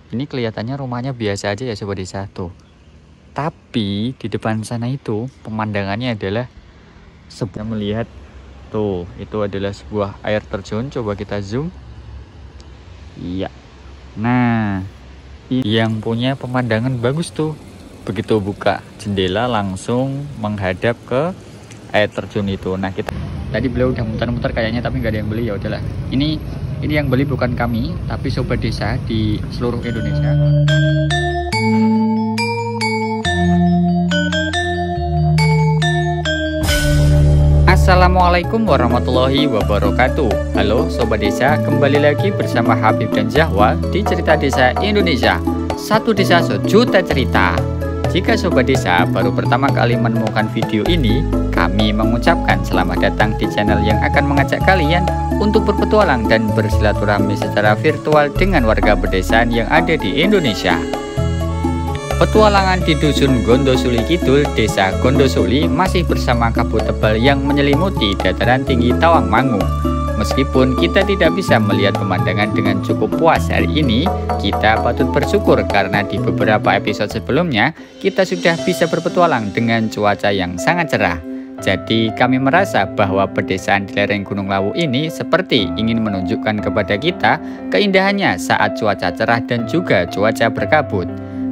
Ini kelihatannya rumahnya biasa aja ya Sobat Desa tuh. Tapi di depan sana itu pemandangannya adalah sebuah melihat tuh, itu adalah sebuah air terjun. Coba kita zoom. Iya. Nah, yang punya pemandangan bagus tuh. Begitu buka jendela langsung menghadap ke air terjun itu. Nah, kita tadi beliau udah muter-muter kayaknya tapi nggak ada yang beli, ya udahlah. Ini yang beli bukan kami, tapi Sobat Desa di seluruh Indonesia. Assalamualaikum warahmatullahi wabarakatuh. Halo Sobat Desa, kembali lagi bersama Habib dan Zahwa di Cerita Desa Indonesia. Satu desa sejuta cerita. Jika Sobat Desa baru pertama kali menemukan video ini, kami mengucapkan selamat datang di channel yang akan mengajak kalian untuk berpetualang dan bersilaturahmi secara virtual dengan warga pedesaan yang ada di Indonesia. Petualangan di Dusun Gondosuli Kidul, Desa Gondosuli masih bersama kabut tebal yang menyelimuti dataran tinggi Tawangmangu. Meskipun kita tidak bisa melihat pemandangan dengan cukup puas hari ini, kita patut bersyukur karena di beberapa episode sebelumnya kita sudah bisa berpetualang dengan cuaca yang sangat cerah. Jadi kami merasa bahwa pedesaan di lereng Gunung Lawu ini seperti ingin menunjukkan kepada kita keindahannya saat cuaca cerah dan juga cuaca berkabut.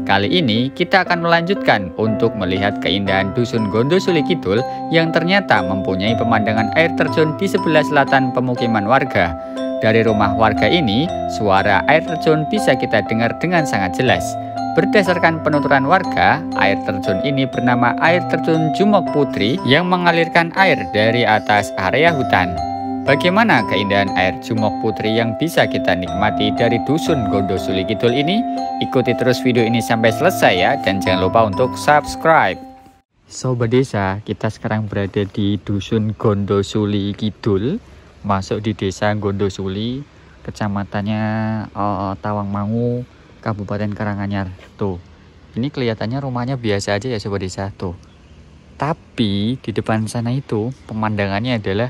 Kali ini kita akan melanjutkan untuk melihat keindahan Dusun Gondosuli Kidul yang ternyata mempunyai pemandangan air terjun di sebelah selatan pemukiman warga. Dari rumah warga ini, suara air terjun bisa kita dengar dengan sangat jelas. Berdasarkan penuturan warga, air terjun ini bernama air terjun Jumok Putri yang mengalirkan air dari atas area hutan. Bagaimana keindahan air Jumok Putri yang bisa kita nikmati dari Dusun Gondosuli Kidul ini? Ikuti terus video ini sampai selesai ya, dan jangan lupa untuk subscribe. Sobat Desa, kita sekarang berada di Dusun Gondosuli Kidul, masuk di Desa Gondosuli, kecamatannya Tawangmangu, Kabupaten Karanganyar. Tuh, ini kelihatannya rumahnya biasa aja ya Sobat Desa tuh. Tapi di depan sana itu pemandangannya adalah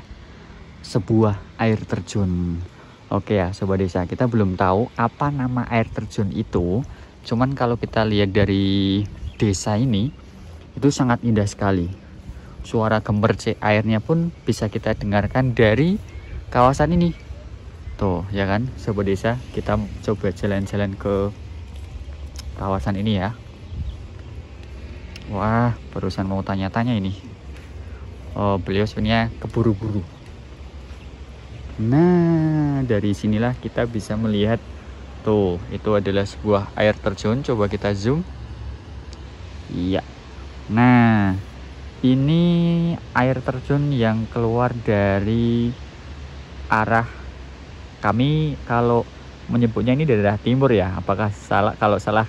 sebuah air terjun. Oke ya Sobat Desa, kita belum tahu apa nama air terjun itu. Cuman kalau kita lihat dari desa ini, itu sangat indah sekali. Suara gemercik airnya pun bisa kita dengarkan dari kawasan ini. Tuh ya kan Sobat Desa, kita coba jalan-jalan ke kawasan ini ya. Wah, barusan mau tanya-tanya ini. Oh, beliau sebenarnya keburu-buru. Nah, dari sinilah kita bisa melihat tuh, itu adalah sebuah air terjun. Coba kita zoom. Iya. Nah, ini air terjun yang keluar dari arah, kami kalau menyebutnya ini daerah timur ya. Apakah salah? Kalau salah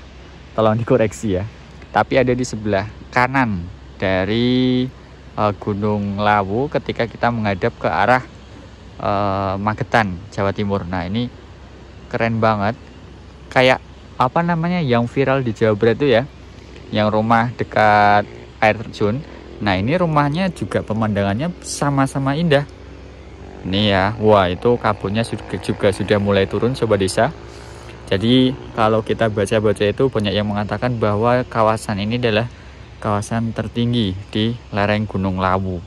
tolong dikoreksi ya. Tapi ada di sebelah kanan dari Gunung Lawu ketika kita menghadap ke arah Magetan, Jawa Timur. Nah, ini keren banget. Kayak apa namanya yang viral di Jawa Barat itu ya, yang rumah dekat air terjun. Nah, ini rumahnya juga pemandangannya sama-sama indah. Ini ya, wah itu kabutnya juga sudah mulai turun Sobat Desa. Jadi kalau kita baca-baca itu banyak yang mengatakan bahwa kawasan ini adalah kawasan tertinggi di lereng Gunung Lawu.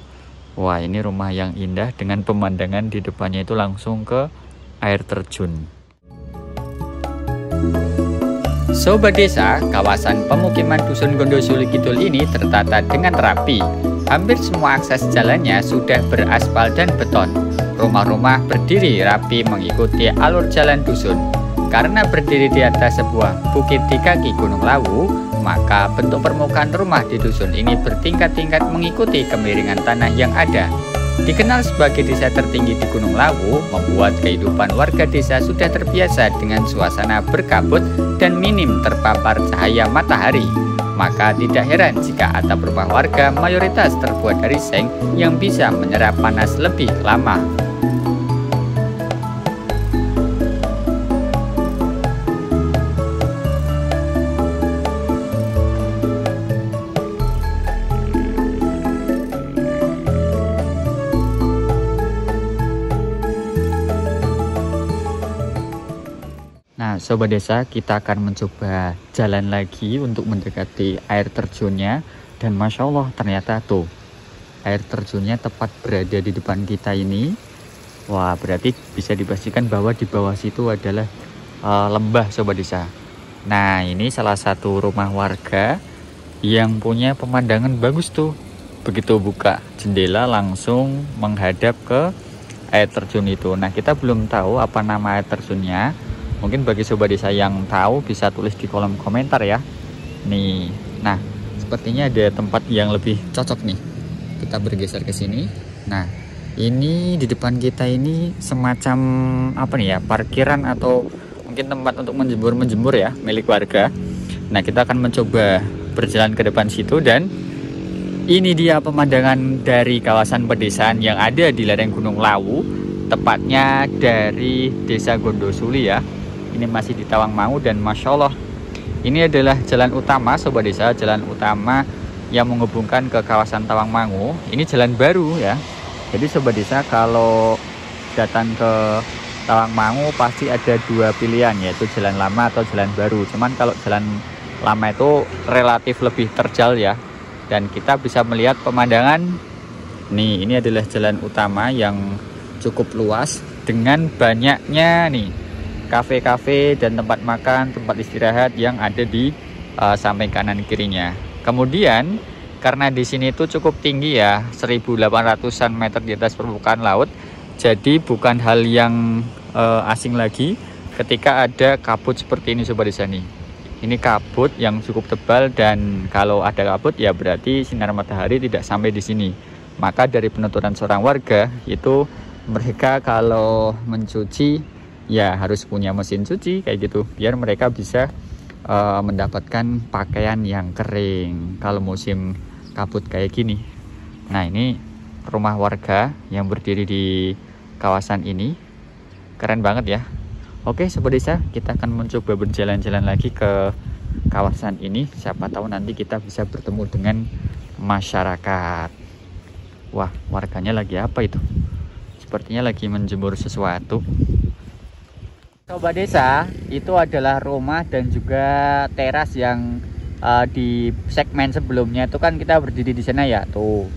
Wah, ini rumah yang indah dengan pemandangan di depannya itu langsung ke air terjun. Sobat Desa, kawasan pemukiman Dusun Gondosuli Kidul ini tertata dengan rapi. Hampir semua akses jalannya sudah beraspal dan beton. Rumah-rumah berdiri rapi mengikuti alur jalan dusun. Karena berdiri di atas sebuah bukit di kaki Gunung Lawu, maka bentuk permukaan rumah di dusun ini bertingkat-tingkat mengikuti kemiringan tanah yang ada. Dikenal sebagai desa tertinggi di Gunung Lawu, membuat kehidupan warga desa sudah terbiasa dengan suasana berkabut dan minim terpapar cahaya matahari. Maka tidak heran jika atap rumah warga mayoritas terbuat dari seng yang bisa menyerap panas lebih lama. Sobat Desa, kita akan mencoba jalan lagi untuk mendekati air terjunnya. Dan Masya Allah, ternyata tuh air terjunnya tepat berada di depan kita ini. Wah, berarti bisa dipastikan bahwa di bawah situ adalah lembah Sobat Desa. Nah, ini salah satu rumah warga yang punya pemandangan bagus tuh. Begitu buka jendela langsung menghadap ke air terjun itu. Nah, kita belum tahu apa nama air terjunnya. Mungkin bagi Sobat Desa yang tahu bisa tulis di kolom komentar ya. Nih, nah sepertinya ada tempat yang lebih cocok nih. Kita bergeser ke sini. Nah, ini di depan kita ini semacam apa nih ya, parkiran atau mungkin tempat untuk menjemur ya, milik warga. Nah, kita akan mencoba berjalan ke depan situ dan ini dia pemandangan dari kawasan pedesaan yang ada di lereng Gunung Lawu, tepatnya dari Desa Gondosuli ya. Ini masih di Tawangmangu dan Masya Allah, ini adalah jalan utama Sobat Desa, jalan utama yang menghubungkan ke kawasan Tawangmangu. Ini jalan baru ya. Jadi Sobat Desa kalau datang ke Tawangmangu pasti ada dua pilihan, yaitu jalan lama atau jalan baru. Cuman kalau jalan lama itu relatif lebih terjal ya. Dan kita bisa melihat pemandangan. Nih, ini adalah jalan utama yang cukup luas dengan banyaknya nih kafe-kafe dan tempat makan, tempat istirahat yang ada di samping kanan kirinya. Kemudian karena di sini itu cukup tinggi ya, 1800-an meter di atas permukaan laut. Jadi bukan hal yang asing lagi ketika ada kabut seperti ini Sobat Desa nih. Ini kabut yang cukup tebal dan kalau ada kabut ya berarti sinar matahari tidak sampai di sini. Maka dari penuturan seorang warga itu mereka kalau mencuci ya harus punya mesin cuci kayak gitu biar mereka bisa mendapatkan pakaian yang kering kalau musim kabut kayak gini. Nah, ini rumah warga yang berdiri di kawasan ini, keren banget ya. Oke Sobat Desa, kita akan mencoba berjalan-jalan lagi ke kawasan ini. Siapa tahu nanti kita bisa bertemu dengan masyarakat. Wah, warganya lagi apa itu? Sepertinya lagi menjemur sesuatu. Sobat Desa, itu adalah rumah dan juga teras yang di segmen sebelumnya itu kan kita berdiri di sana ya, tuh.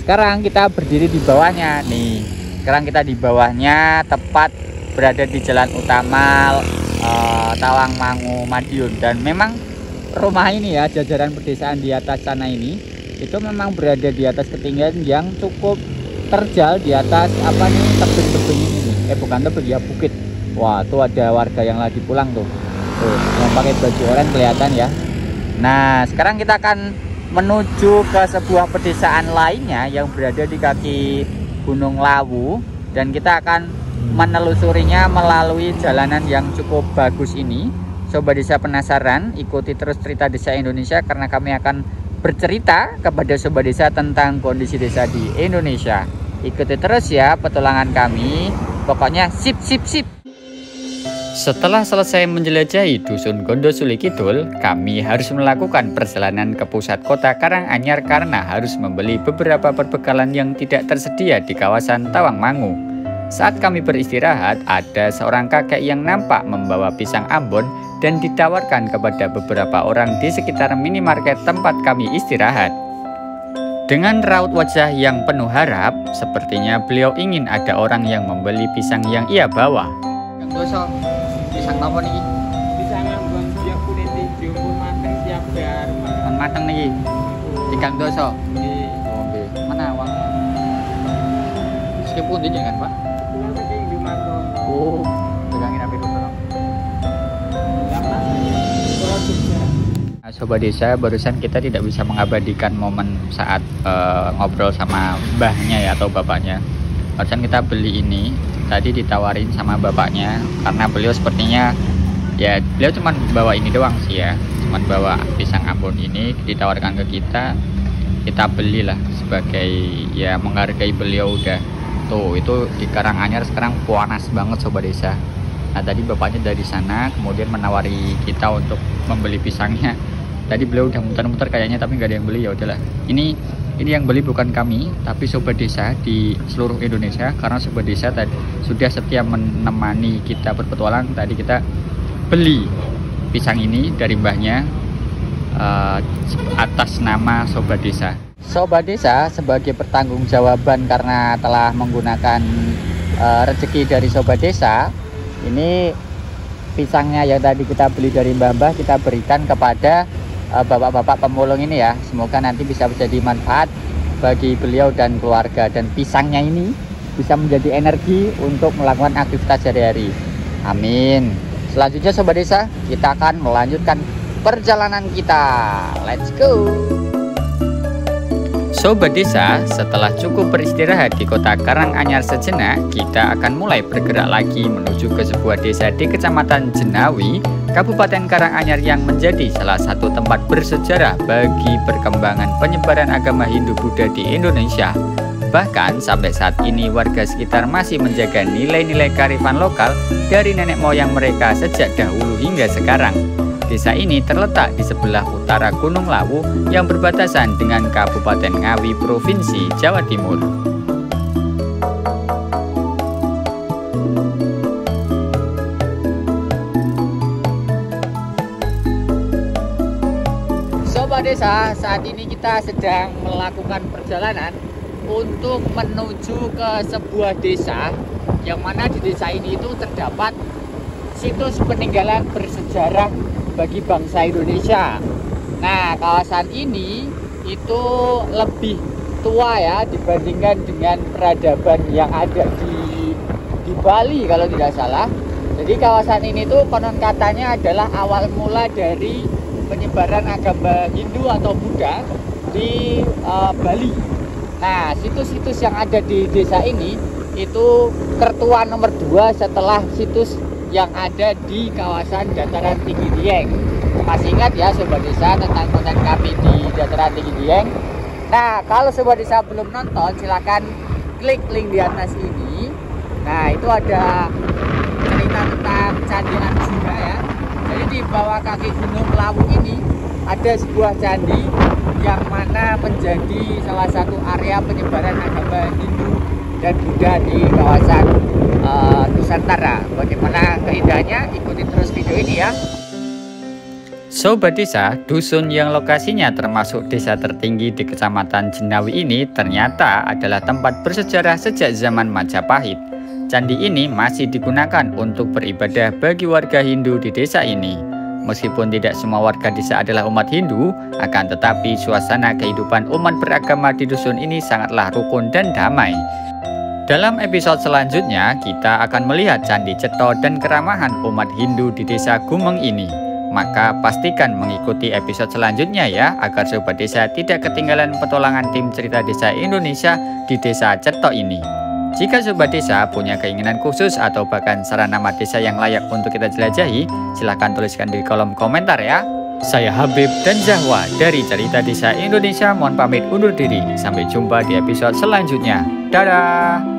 Sekarang kita berdiri di bawahnya nih. Sekarang kita di bawahnya, tepat berada di jalan utama Tawangmangu Madiun. Dan memang rumah ini ya, jajaran pedesaan di atas sana ini itu memang berada di atas ketinggian yang cukup terjal, di atas apa nih, tebing-tebing ini. Bukan tebing ya, bukit. Wah, tuh ada warga yang lagi pulang tuh. Tuh, yang pakai baju oranye kelihatan ya. Nah, sekarang kita akan menuju ke sebuah pedesaan lainnya yang berada di kaki Gunung Lawu dan kita akan menelusurinya melalui jalanan yang cukup bagus ini. Sobat Desa penasaran? Ikuti terus cerita Desa Indonesia karena kami akan bercerita kepada Sobat Desa tentang kondisi desa di Indonesia. Ikuti terus ya petualangan kami. Pokoknya sip. Setelah selesai menjelajahi Dusun Gondosuli Kidul, kami harus melakukan perjalanan ke pusat kota Karanganyar karena harus membeli beberapa perbekalan yang tidak tersedia di kawasan Tawangmangu. Saat kami beristirahat, ada seorang kakek yang nampak membawa pisang Ambon dan ditawarkan kepada beberapa orang di sekitar minimarket tempat kami istirahat. Dengan raut wajah yang penuh harap, sepertinya beliau ingin ada orang yang membeli pisang yang ia bawa. Yang dosa, pisang apa nih? Pisang Ambon siap kulit dijumput mateng siap gar. Mateng nih, tigang dosa. Oke. Mana uang? Meskipun dia jangan Pak. Pulang saking di Marto. Oh, pegangin apa itu tolong. Sobat Desa, barusan kita tidak bisa mengabadikan momen saat ngobrol sama mbahnya ya atau bapaknya. Barusan kita beli ini, tadi ditawarin sama bapaknya karena beliau sepertinya ya beliau cuma bawa ini doang sih ya, cuma bawa pisang Ambon ini ditawarkan ke kita belilah sebagai ya menghargai beliau. Udah tuh, itu di Karanganyar sekarang panas banget Sobat Desa. Nah, tadi bapaknya dari sana kemudian menawari kita untuk membeli pisangnya. Tadi beliau udah muter-muter kayaknya tapi nggak ada yang beli, ya udahlah. Ini Ini yang beli bukan kami, tapi sobat desa di seluruh Indonesia. Karena sobat desa tadi sudah setia menemani kita berpetualang. Tadi kita beli pisang ini dari mbahnya atas nama sobat desa. Sobat desa sebagai pertanggungjawaban karena telah menggunakan rezeki dari sobat desa, ini pisangnya yang tadi kita beli dari mbah-mbah kita berikan kepada bapak-bapak pemulung ini ya. Semoga nanti bisa menjadi manfaat bagi beliau dan keluarga, dan pisangnya ini bisa menjadi energi untuk melakukan aktivitas sehari-hari. Amin. Selanjutnya sobat desa, kita akan melanjutkan perjalanan kita. Let's go. Sobat desa, setelah cukup beristirahat di kota Karanganyar sejenak, kita akan mulai bergerak lagi menuju ke sebuah desa di Kecamatan Jenawi, Kabupaten Karanganyar yang menjadi salah satu tempat bersejarah bagi perkembangan penyebaran agama Hindu-Buddha di Indonesia. Bahkan sampai saat ini warga sekitar masih menjaga nilai-nilai kearifan lokal dari nenek moyang mereka sejak dahulu hingga sekarang. Desa ini terletak di sebelah utara Gunung Lawu yang berbatasan dengan Kabupaten Ngawi, Provinsi Jawa Timur. Sobat desa, saat ini kita sedang melakukan perjalanan untuk menuju ke sebuah desa yang mana di desa ini itu terdapat situs peninggalan bersejarah bagi bangsa Indonesia. Nah, kawasan ini itu lebih tua ya dibandingkan dengan peradaban yang ada di Bali kalau tidak salah. Jadi kawasan ini tuh konon katanya adalah awal mula dari penyebaran agama Hindu atau Buddha di Bali. Nah, situs-situs yang ada di desa ini itu tertua nomor 2 setelah situs yang ada di kawasan dataran tinggi Dieng. Masih ingat ya sobat desa tentang konten kami di dataran tinggi Dieng? Nah, kalau sobat desa belum nonton, silahkan klik link di atas ini. Nah, itu ada cerita tentang Candi Arjuna ya. Jadi di bawah kaki Gunung Lawu ini ada sebuah candi yang mana menjadi salah satu area penyebaran agama Hindu dan Buddha di kawasan Nusantara. Bagaimana keindahannya? Ikuti terus video ini ya. Sobat desa, dusun yang lokasinya termasuk desa tertinggi di Kecamatan Jenawi ini ternyata adalah tempat bersejarah sejak zaman Majapahit. Candi ini masih digunakan untuk beribadah bagi warga Hindu di desa ini. Meskipun tidak semua warga desa adalah umat Hindu, akan tetapi suasana kehidupan umat beragama di dusun ini sangatlah rukun dan damai. Dalam episode selanjutnya, kita akan melihat Candi Cetha dan keramahan umat Hindu di desa Gumeng ini. Maka pastikan mengikuti episode selanjutnya ya, agar sobat desa tidak ketinggalan petualangan tim cerita desa Indonesia di desa Cetha ini. Jika sobat desa punya keinginan khusus atau bahkan saran nama desa yang layak untuk kita jelajahi, silahkan tuliskan di kolom komentar ya. Saya Habib dan Zahwa dari Cerita Desa Indonesia mohon pamit undur diri. Sampai jumpa di episode selanjutnya. Dadah!